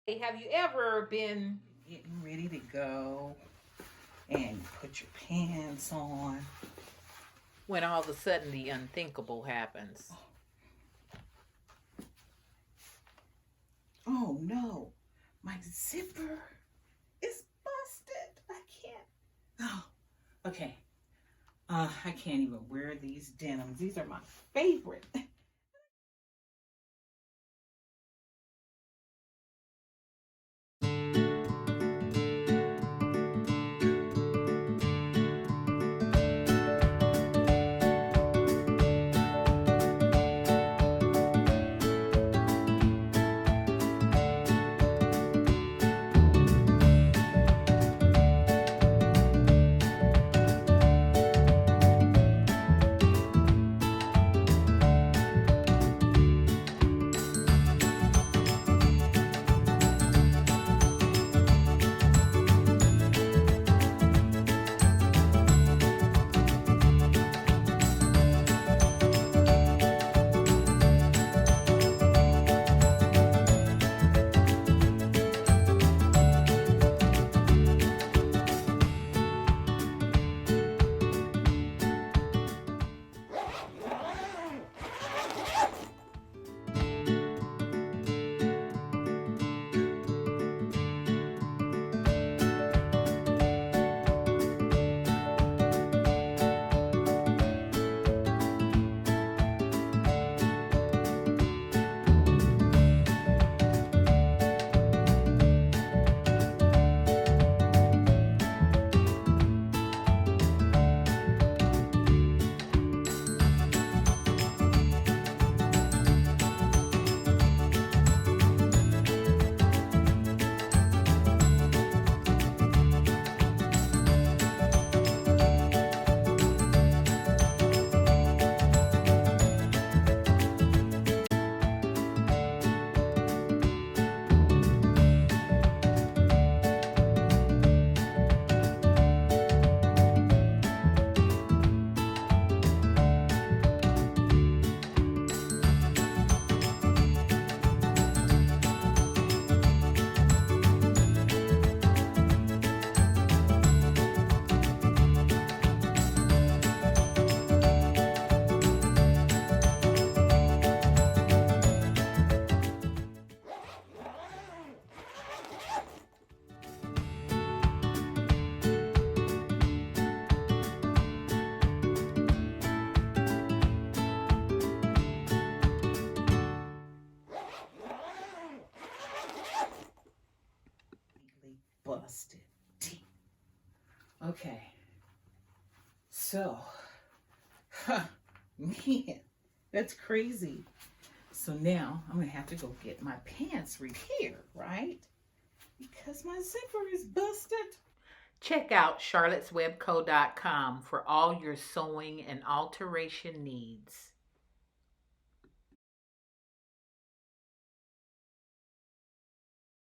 Hey, have you ever been getting ready to go and put your pants on when all of a sudden the unthinkable happens? Oh no, my zipper is busted. I can't. Oh, okay. I can't even wear these denims. These are my favorite. Busted. Okay. So, man, that's crazy. So now I'm going to have to go get my pants repaired, right? Because my zipper is busted. Check out charlotteswebco.com for all your sewing and alteration needs.